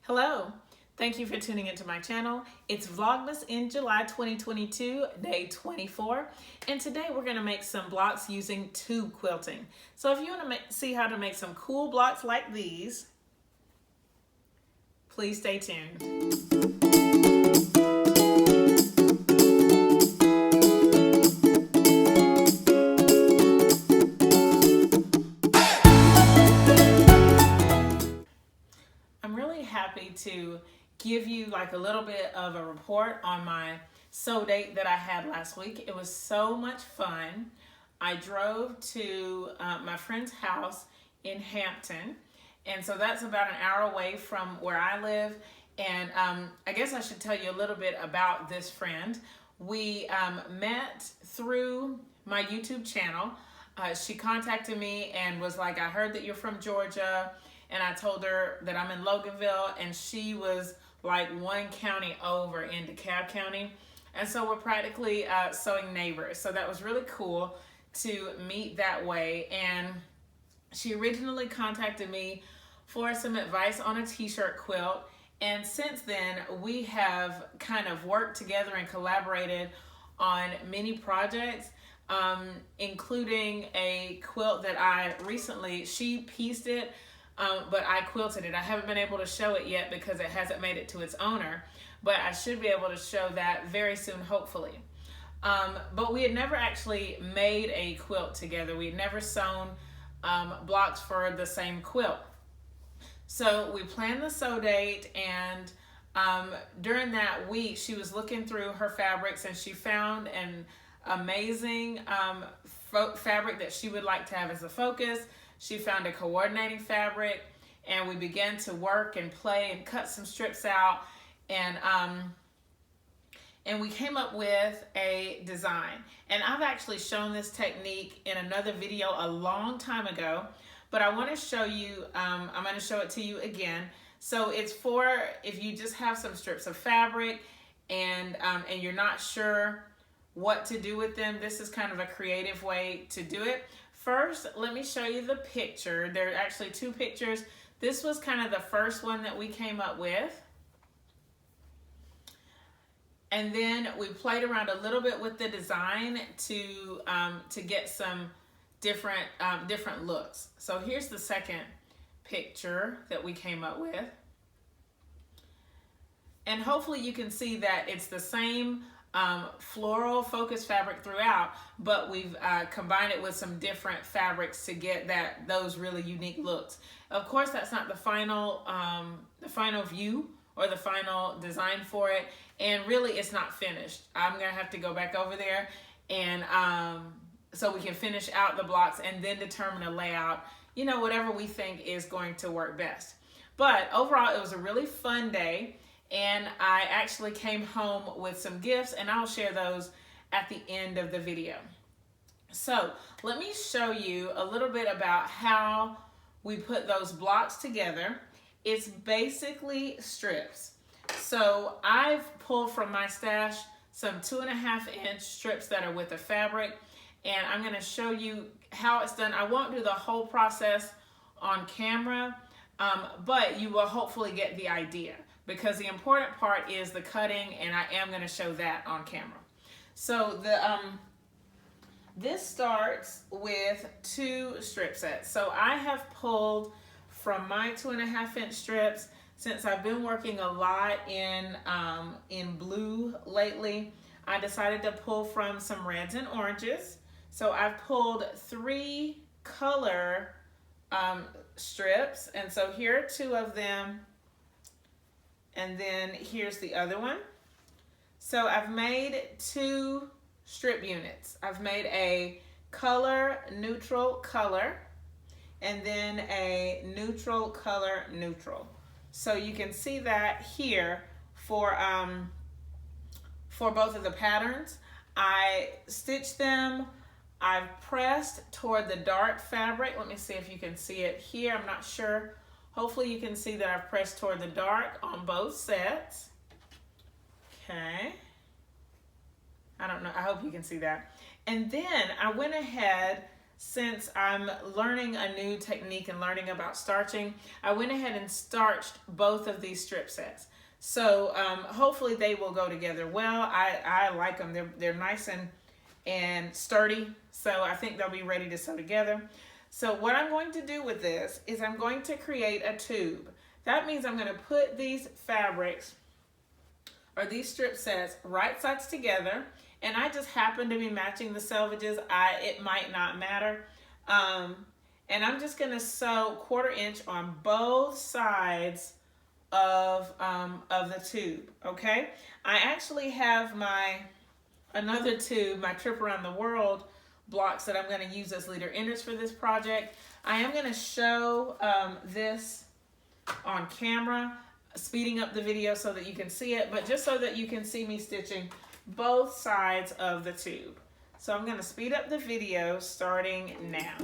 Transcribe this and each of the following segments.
Hello, thank you for tuning into my channel. It's Vlogmas in July 2022, day 24, and today we're gonna make some blocks using tube quilting. So if you wanna see how to make some cool blocks like these, please stay tuned. I'm really happy to give you like a little bit of a report on my sew date that I had last week. It was so much fun. I drove to my friend's house in Hampton, and so that's about an hour away from where I live. And I guess I should tell you a little bit about this friend. We met through my YouTube channel. She contacted me and was like, I heard that you're from Georgia. And I told her that I'm in Loganville, and she was like one county over in DeKalb County. And so we're practically sewing neighbors. So that was really cool to meet that way. And she originally contacted me for some advice on a t-shirt quilt. And since then, we have kind of worked together and collaborated on many projects, including a quilt that I recently, she pieced it, but I quilted it. I haven't been able to show it yet because it hasn't made it to its owner, but I should be able to show that very soon, hopefully. But we had never actually made a quilt together. We had never sewn blocks for the same quilt. So we planned the sew date, and during that week, she was looking through her fabrics, and she found an amazing fabric that she would like to have as a focus. She found a coordinating fabric, and we began to work and play and cut some strips out, and we came up with a design. And I've actually shown this technique in another video a long time ago, but I want to show you, I'm going to show it to you again. So it's for if you just have some strips of fabric and you're not sure what to do with them. This is kind of a creative way to do it. First, let me show you the picture. There are actually two pictures. This was kind of the first one that we came up with. And then we played around a little bit with the design to get some different looks. So here's the second picture that we came up with. And hopefully you can see that it's the same floral focus fabric throughout, but we've combined it with some different fabrics to get those really unique looks. Of course, that's not the final view or the final design for it, and really it's not finished. I'm gonna have to go back over there and so we can finish out the blocks and then determine a layout, you know, whatever we think is going to work best. But overall, it was a really fun day. And I actually came home with some gifts, and I'll share those at the end of the video. So let me show you a little bit about how we put those blocks together. It's basically strips. So I've pulled from my stash some 2.5-inch strips that are with the fabric, and I'm going to show you how it's done. I won't do the whole process on camera, but you will hopefully get the idea, because the important part is the cutting, and I am going to show that on camera. So this starts with 2 strip sets. So I have pulled from my 2.5-inch strips. Since I've been working a lot in blue lately, I decided to pull from some reds and oranges. So I've pulled 3 color strips, and so here are 2 of them. And then here's the other one. So I've made 2 strip units. I've made a color, neutral color, and then a neutral color, neutral. So you can see that here for both of the patterns. I stitched them. I've pressed toward the dark fabric. Let me see if you can see it here. I'm not sure. Hopefully you can see that I've pressed toward the dark on both sets. Okay. I don't know, I hope you can see that. And then I went ahead, since I'm learning a new technique and learning about starching, I went ahead and starched both of these strip sets. So hopefully they will go together well. I like them. They're nice and sturdy. So I think they'll be ready to sew together. So what I'm going to do with this is I'm going to create a tube. That means I'm going to put these fabrics or these strip sets right sides together, and I just happen to be matching the selvages. It might not matter. And I'm just going to sew 1/4 inch on both sides of the tube. Okay, I actually have another tube, my trip around the world blocks that I'm going to use as leader enders for this project. I am going to show this on camera, speeding up the video so that you can see it, but just so that you can see me stitching both sides of the tube. So I'm going to speed up the video starting now.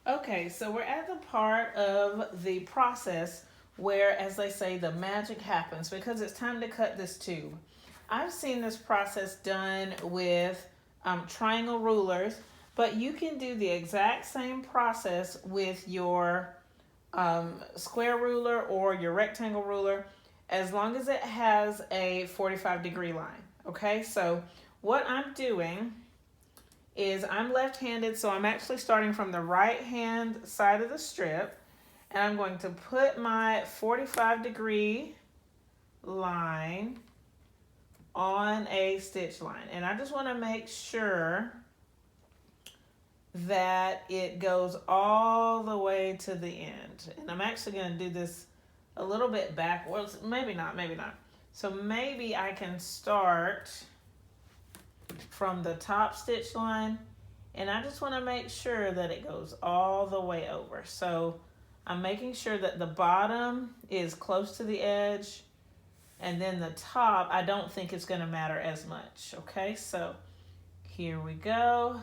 Okay, so we're at the part of the process where, as they say, the magic happens, because it's time to cut this tube. I've seen this process done with triangle rulers, but you can do the exact same process with your square ruler or your rectangle ruler, as long as it has a 45-degree line. Okay, so what I'm doing is I'm left-handed, so I'm actually starting from the right-hand side of the strip, and I'm going to put my 45-degree line on a stitch line. And I just want to make sure that it goes all the way to the end. And I'm actually going to do this a little bit backwards. Maybe not, maybe not. So maybe I can start from the top stitch line, and I just want to make sure that it goes all the way over. So I'm making sure that the bottom is close to the edge, and then the top, I don't think it's going to matter as much. Okay, so here we go.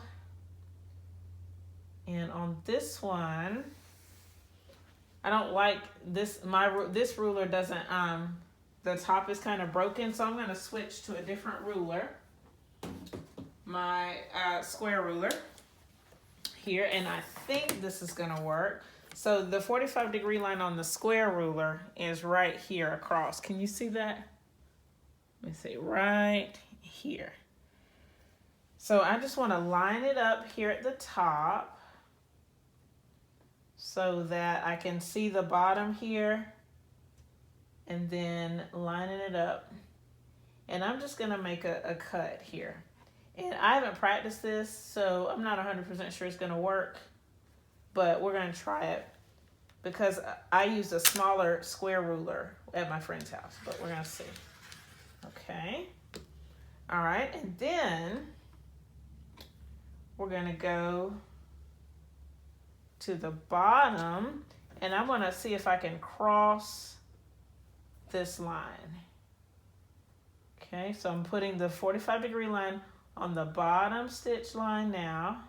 And on this one, I don't like this, this ruler doesn't, the top is kind of broken, so I'm going to switch to a different ruler. My square ruler here, and I think this is going to work. So the 45-degree line on the square ruler is right here across. Can you see that? Let me see, right here. So I just want to line it up here at the top so that I can see the bottom here, and then lining it up. And I'm just going to make a cut here. And I haven't practiced this, so I'm not 100% sure it's going to work. But we're going to try it, because I used a smaller square ruler at my friend's house. But we're going to see. Okay. All right. And then we're going to go to the bottom. And I want to see if I can cross this line. Okay. So I'm putting the 45-degree line on the bottom stitch line now.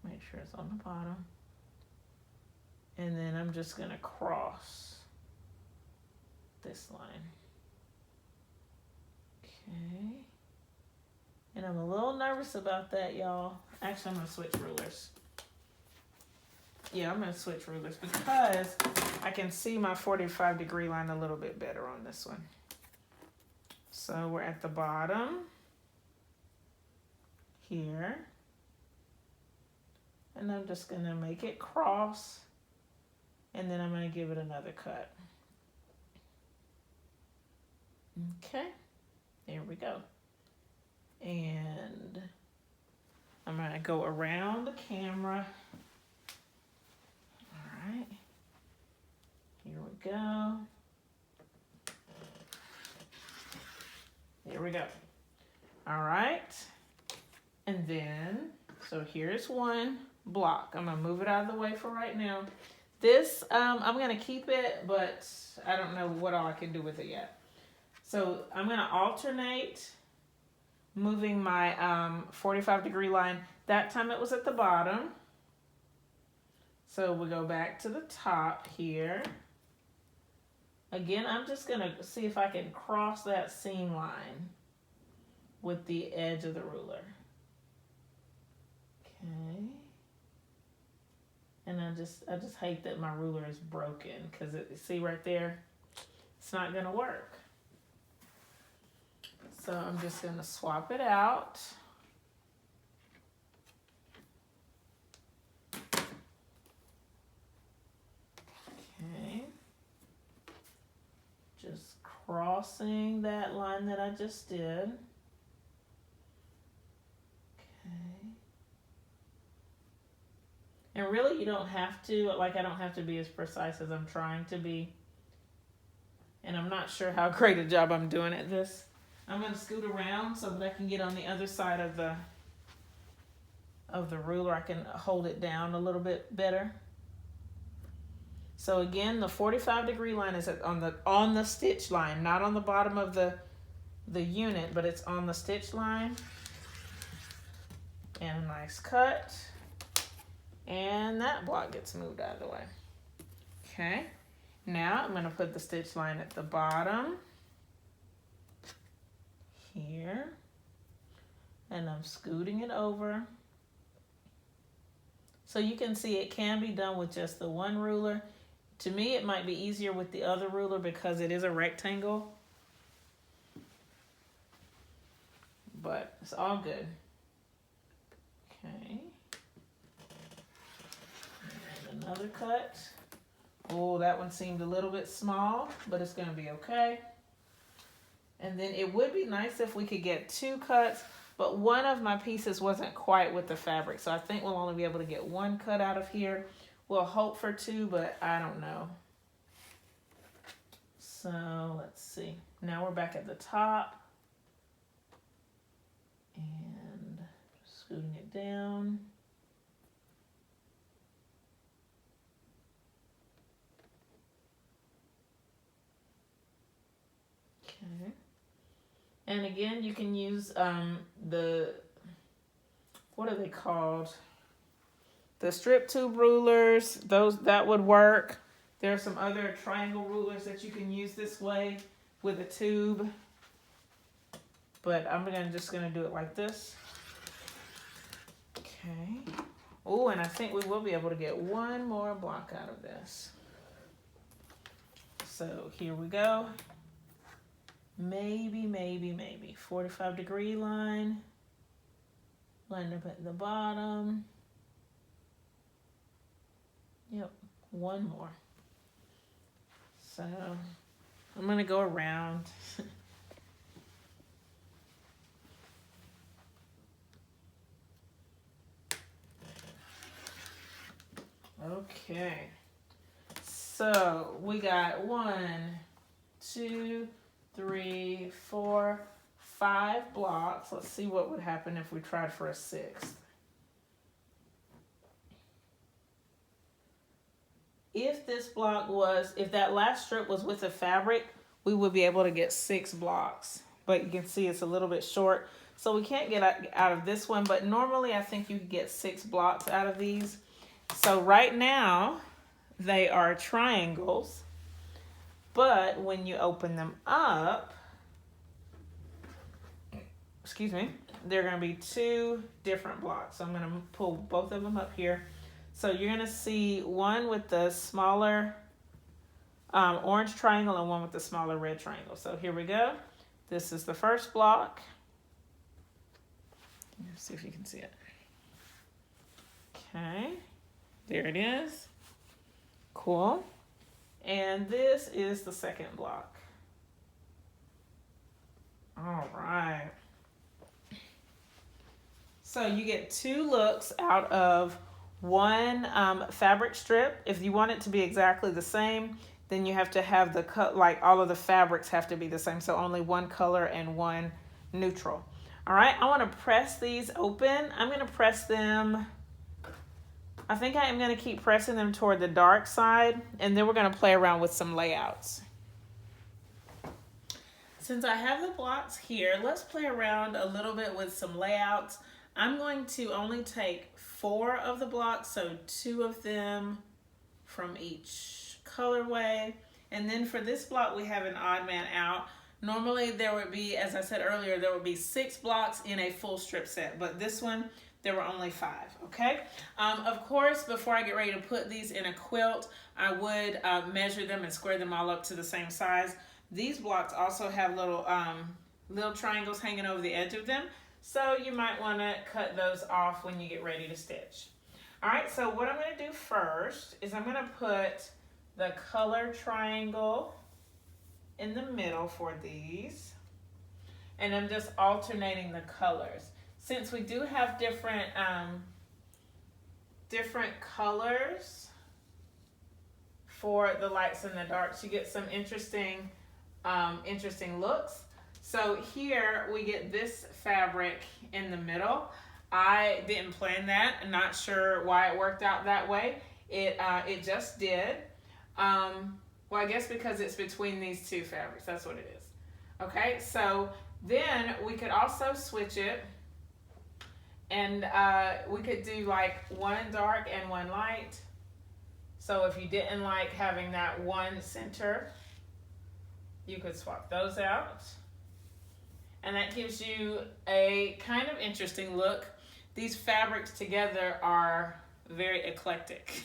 Let's make sure it's on the bottom. And then I'm just going to cross this line. Okay. And I'm a little nervous about that, y'all. Actually, I'm going to switch rulers. Yeah, I'm gonna switch rulers because I can see my 45-degree line a little bit better on this one. So we're at the bottom here. And I'm just gonna make it cross, and then I'm gonna give it another cut. Okay, there we go. And I'm gonna go around the camera. All right, here we go. There we go. All right, and then, so here's one block. I'm gonna move it out of the way for right now. This, I'm gonna keep it, but I don't know what all I can do with it yet. So I'm gonna alternate moving my 45-degree line. That time it was at the bottom. So we go back to the top here. Again, I'm just gonna see if I can cross that seam line with the edge of the ruler. Okay. And I just hate that my ruler is broken, because see right there, it's not gonna work. So I'm just gonna swap it out. Okay. Just crossing that line that I just did. Okay. And really you don't have to, like I don't have to be as precise as I'm trying to be. And I'm not sure how great a job I'm doing at this. I'm going to scoot around so that I can get on the other side of the ruler. I can hold it down a little bit better. So again, the 45-degree line is on the stitch line, not on the bottom of the unit, but it's on the stitch line. And a nice cut. And that block gets moved out of the way. Okay. Now I'm going to put the stitch line at the bottom here, and I'm scooting it over. So you can see it can be done with just the one ruler. To me, it might be easier with the other ruler because it is a rectangle, but it's all good. Okay. And another cut. Oh, that one seemed a little bit small, but it's going to be okay. And then it would be nice if we could get 2 cuts, but one of my pieces wasn't quite with the fabric. So I think we'll only be able to get 1 cut out of here. We'll hope for 2, but I don't know. So let's see. Now we're back at the top. And scooting it down. Okay. And again, you can use what are they called? The strip tube rulers. That would work. There are some other triangle rulers that you can use this way with a tube. But I'm just gonna do it like this. Okay. Oh, and I think we will be able to get 1 more block out of this. So here we go. Maybe 45-degree line. Line up at the bottom. Yep, 1 more. So I'm gonna go around. Okay. So we got 1, 2, 3, 4, 5 blocks. Let's see what would happen if we tried for a 6th. If that last strip was with the fabric, we would be able to get 6 blocks. But you can see it's a little bit short. So we can't get out of this one, but normally I think you could get 6 blocks out of these. So right now, they are triangles. But when you open them up, they're going to be 2 different blocks. So I'm going to pull both of them up here. So you're going to see one with the smaller orange triangle and one with the smaller red triangle. So here we go. This is the first block. Let's see if you can see it. Okay, there it is. Cool. And this is the second block. All right. So you get two looks out of one fabric strip. If you want it to be exactly the same, then you have to have the cut, like all of the fabrics have to be the same. So only one color and one neutral. All right, I want to press these open. I'm going to press them. I think I am going to keep pressing them toward the dark side, and then we're going to play around with some layouts. Since I have the blocks here, let's play around a little bit with some layouts. I'm going to only take 4 of the blocks, so 2 of them from each colorway. And then for this block, we have an odd man out. Normally there would be, as I said earlier, there would be 6 blocks in a full strip set, but this one, there were only 5, okay? Of course, before I get ready to put these in a quilt, I would measure them and square them all up to the same size. These blocks also have little triangles hanging over the edge of them, so you might want to cut those off when you get ready to stitch. All right, so what I'm going to do first is I'm going to put the color triangle in the middle for these, and I'm just alternating the colors. Since we do have different colors for the lights and the darks, you get some interesting looks. So here we get this fabric in the middle. I didn't plan that. I'm not sure why it worked out that way. It just did. Well, I guess because it's between these 2 fabrics. That's what it is. Okay, so then we could also switch it, and we could do like one dark and one light. So if you didn't like having that one center, you could swap those out. And that gives you a kind of interesting look. These fabrics together are very eclectic.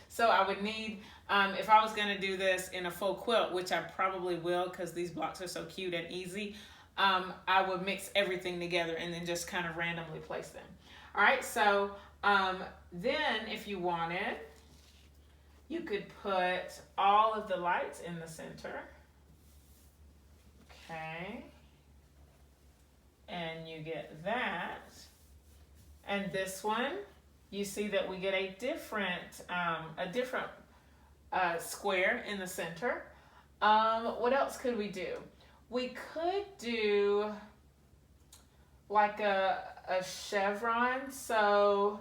So I would need, if I was gonna do this in a full quilt, which I probably will because these blocks are so cute and easy, I would mix everything together and then just kind of randomly place them. All right, so then if you wanted, you could put all of the lights in the center. Okay. And you get that. And this one, you see that we get a different square in the center. What else could we do? We could do like a chevron. So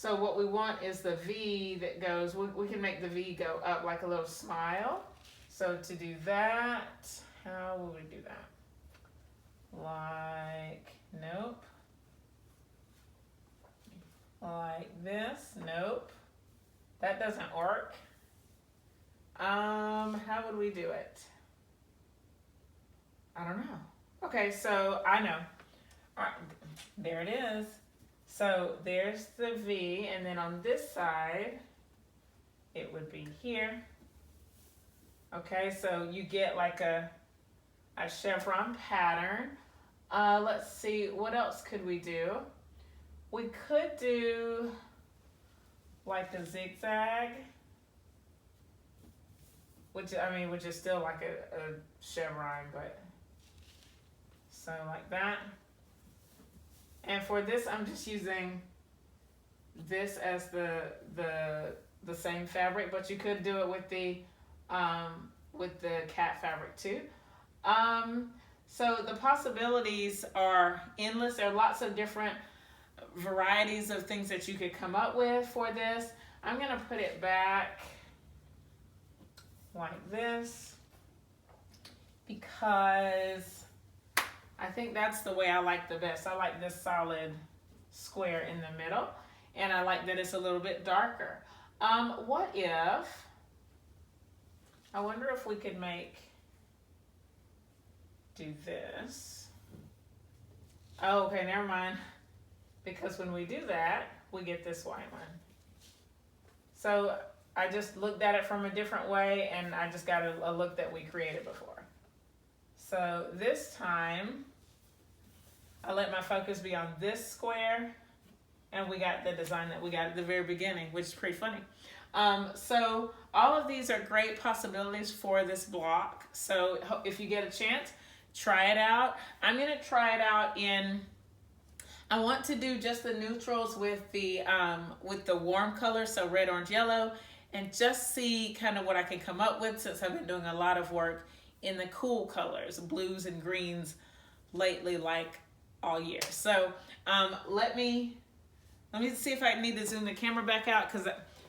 what we want is the V that goes, we can make the V go up like a little smile. So to do that, how would we do that? Like, nope. Like this, nope. That doesn't work. How would we do it? I don't know. Okay, so I know. All right, there it is. So there's the V, and then on this side, it would be here. Okay, so you get like a chevron pattern. Let's see, what else could we do? We could do like a zigzag, which is still like a chevron, but so like that. And for this, I'm just using this as the same fabric, but you could do it with the cat fabric too. So the possibilities are endless. There are lots of different varieties of things that you could come up with for this. I'm gonna put it back like this because I think that's the way I like the best. I like this solid square in the middle, and I like that it's a little bit darker. What if, I wonder if we could do this. Oh, okay, never mind. Because when we do that, we get this white one. So I just looked at it from a different way, and I just got a look that we created before. So this time, I let my focus be on this square, and we got the design that we got at the very beginning, which is pretty funny. So all of these are great possibilities for this block. So if you get a chance, try it out. I'm gonna try it out in, I want to do just the neutrals with the warm colors, so red, orange, yellow, and just see kind of what I can come up with, since I've been doing a lot of work in the cool colors, blues and greens lately, like all year. So let me see if I need to zoom the camera back out,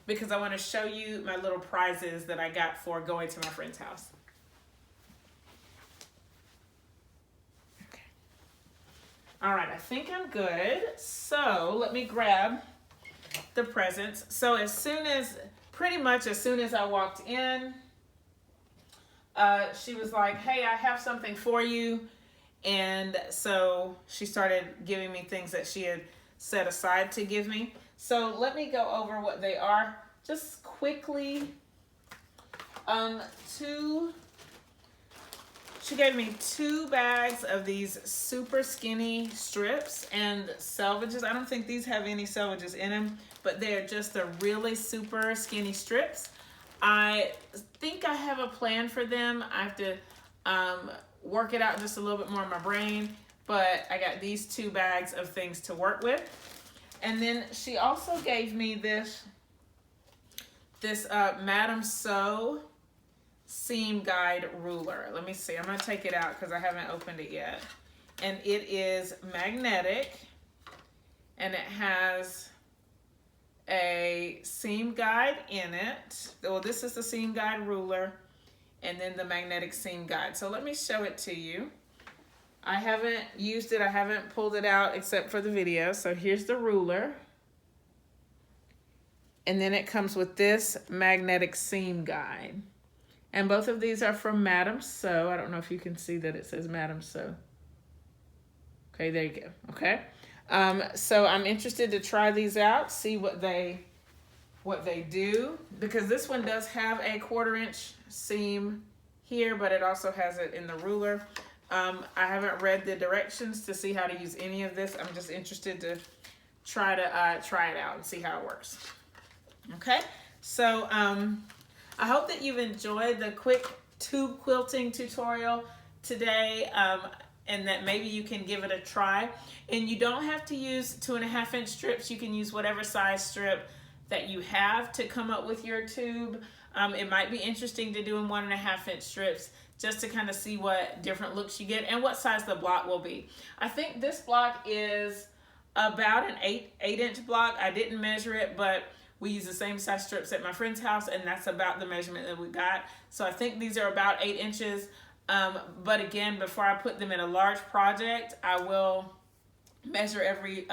because I want to show you my little prizes that I got for going to my friend's house. Okay. All right, I think I'm good. So let me grab the presents. So pretty much as soon as I walked in, she was like, hey, I have something for you. And so she started giving me things that she had set aside to give me. So let me go over what they are just quickly. She gave me 2 bags of these super skinny strips and selvages. I don't think these have any selvages in them, but they're just the really super skinny strips. I think I have a plan for them. I have to work it out just a little bit more in my brain, but I got these 2 bags of things to work with. And then she also gave me this Madame Sew seam guide ruler. Let me see, I'm gonna take it out because I haven't opened it yet. And it is magnetic, and it has a seam guide in it. Well, this is the seam guide ruler, and then the magnetic seam guide. So let me show it to you. I haven't used it, I haven't pulled it out except for the video. So here's the ruler. And then it comes with this magnetic seam guide. And both of these are from Madame Sew. I don't know if you can see that it says Madame Sew. Okay, there you go, okay? So I'm interested to try these out, see what they do, because this one does have a 1/4 inch seam here, but it also has it in the ruler. I haven't read the directions to see how to use any of this. I'm just interested to try it out and see how it works. Okay, so I hope that you've enjoyed the quick tube quilting tutorial today, and that maybe you can give it a try. And you don't have to use 2.5 inch strips. You can use whatever size strip that you have to come up with your tube. It might be interesting to do in 1.5 inch strips, just to kind of see what different looks you get and what size the block will be. I think this block is about an 8 inch block. I didn't measure it, but we use the same size strips at my friend's house, and that's about the measurement that we got. So I think these are about 8 inches. But again, before I put them in a large project, I will measure every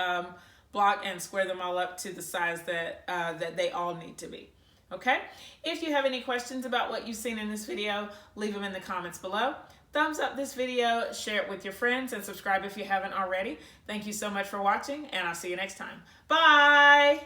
block and square them all up to the size that they all need to be. Okay? If you have any questions about what you've seen in this video, leave them in the comments below. Thumbs up this video, share it with your friends, and subscribe if you haven't already. Thank you so much for watching, and I'll see you next time. Bye!